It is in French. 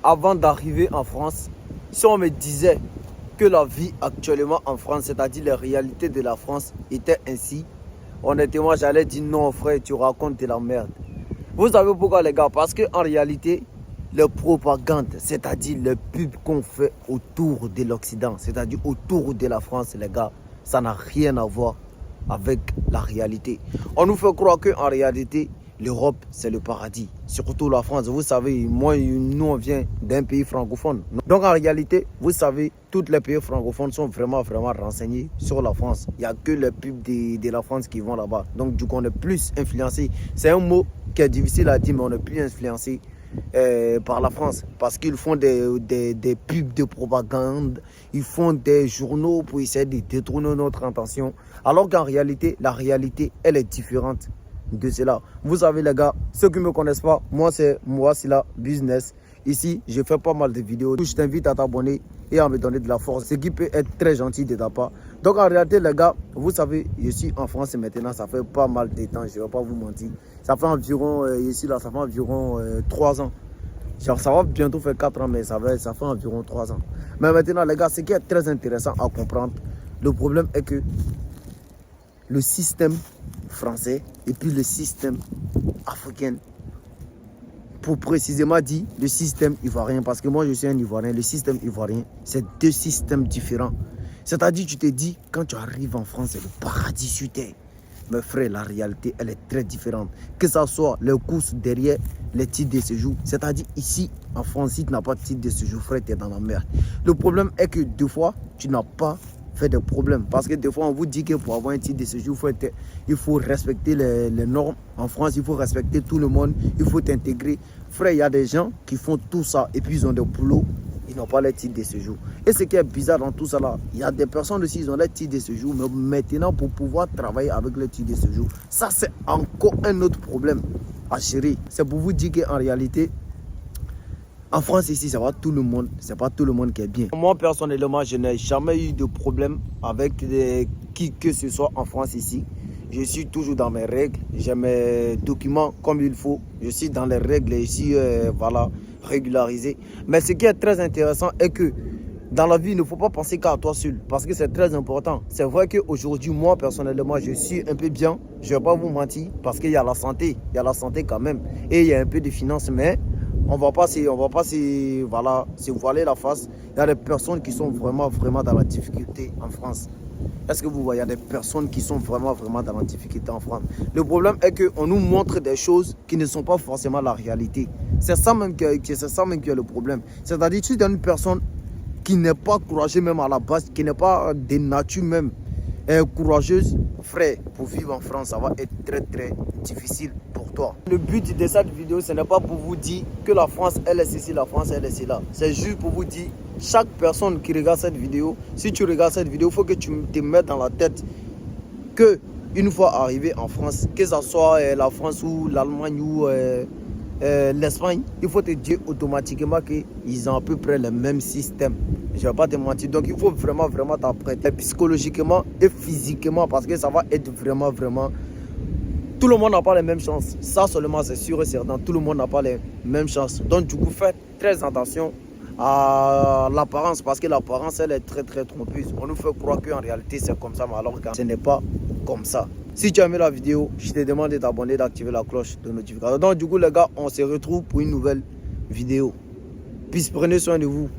avant d'arriver en France, si on me disait que la vie actuellement en France, c'est-à-dire les réalités de la France, était ainsi, honnêtement, j'allais dire non, frère, tu racontes de la merde. Vous savez pourquoi, les gars? Parce qu'en réalité, les propagandes, c'est-à-dire les pubs qu'on fait autour de l'Occident, c'est-à-dire autour de la France, les gars, ça n'a rien à voir avec la réalité. On nous fait croire qu'en réalité, l'Europe, c'est le paradis. Surtout la France. Vous savez, moi, nous, on vient d'un pays francophone. Donc, en réalité, vous savez, tous les pays francophones sont vraiment renseignés sur la France. Il n'y a que les pubs de la France qui vont là-bas. Donc, du coup, on est plus influencé. C'est un mot qui est difficile à dire, mais on est plus influencé par la France. Parce qu'ils font des pubs de propagande. Ils font des journaux pour essayer de détourner notre attention. Alors qu'en réalité, la réalité, elle est différente de cela. Vous savez les gars, ceux qui ne me connaissent pas, moi c'est Mouassila Business. Ici, je fais pas mal de vidéos. Je t'invite à t'abonner et à me donner de la force, ce qui peut être très gentil de ta part. Donc en réalité les gars, vous savez, je suis en France maintenant, ça fait pas mal de temps, je ne vais pas vous mentir. Ça fait environ, ici là, ça fait environ 3 ans. Genre, ça va bientôt faire 4 ans, mais ça fait environ 3 ans. Mais maintenant les gars, ce qui est très intéressant à comprendre, le problème est que le système français et puis le système africain, pour précisément dire le système ivoirien, parce que moi je suis un Ivoirien, le système ivoirien, c'est deux systèmes différents. C'est-à-dire, tu te dis, quand tu arrives en France, c'est le paradis sur terre. Mais frère, la réalité, elle est très différente. Que ce soit les courses derrière les titres de séjour, c'est-à-dire ici, en France, si tu n'as pas de titre de séjour, frère, tu es dans la merde. Le problème est que deux fois, tu n'as pas fait des problèmes. Parce que des fois, on vous dit que pour avoir un titre de séjour, il faut respecter les normes. En France, il faut respecter tout le monde. Il faut t'intégrer. Frère, il y a des gens qui font tout ça et puis ils ont des boulots. Ils n'ont pas les titres de séjour. Et ce qui est bizarre dans tout ça là, il y a des personnes aussi, ils ont les titres de séjour, mais maintenant pour pouvoir travailler avec les titres de séjour, ça c'est encore un autre problème à gérer. C'est pour vous dire qu'en réalité, en France ici, c'est pas tout le monde, c'est pas tout le monde qui est bien. Moi personnellement, je n'ai jamais eu de problème avec qui que ce soit en France ici. Je suis toujours dans mes règles, j'ai mes documents comme il faut. Je suis dans les règles ici, voilà, régularisé. Mais ce qui est très intéressant est que dans la vie, il ne faut pas penser qu'à toi seul, parce que c'est très important. C'est vrai qu'aujourd'hui, moi personnellement, je suis un peu bien, je ne vais pas vous mentir, parce qu'il y a la santé quand même, et il y a un peu de finances, mais on va pas se voiler la face. Il y a des personnes qui sont vraiment dans la difficulté en France. Est-ce que vous voyez, il y a des personnes qui sont vraiment dans la difficulté en France. Le problème est qu'on nous montre des choses qui ne sont pas forcément la réalité. C'est ça même qui est le problème. C'est-à-dire que si tu es une personne qui n'est pas courageuse même à la base, qui n'est pas de nature même courageuse, frère, pour vivre en France, ça va être très difficile pour toi. Le but de cette vidéo, ce n'est pas pour vous dire que la France, elle est ceci, la France, elle est cela. C'est juste pour vous dire, chaque personne qui regarde cette vidéo, si tu regardes cette vidéo, il faut que tu te mettes dans la tête que une fois arrivé en France, que ce soit la France ou l'Allemagne ou l'Espagne, il faut te dire automatiquement qu'ils ont à peu près le même système. Je ne vais pas te mentir. Donc il faut vraiment t'apprêter psychologiquement et physiquement, parce que ça va être vraiment tout le monde n'a pas les mêmes chances. Ça seulement c'est sûr et certain. Tout le monde n'a pas les mêmes chances. Donc du coup, faites très attention à l'apparence, parce que l'apparence elle est très trompeuse. On nous fait croire qu'en réalité c'est comme ça, mais alors que ce n'est pas comme ça. Si tu as aimé la vidéo, je te demande de t'abonner, d'activer la cloche de notification. Donc du coup les gars, on se retrouve pour une nouvelle vidéo. Puis prenez soin de vous.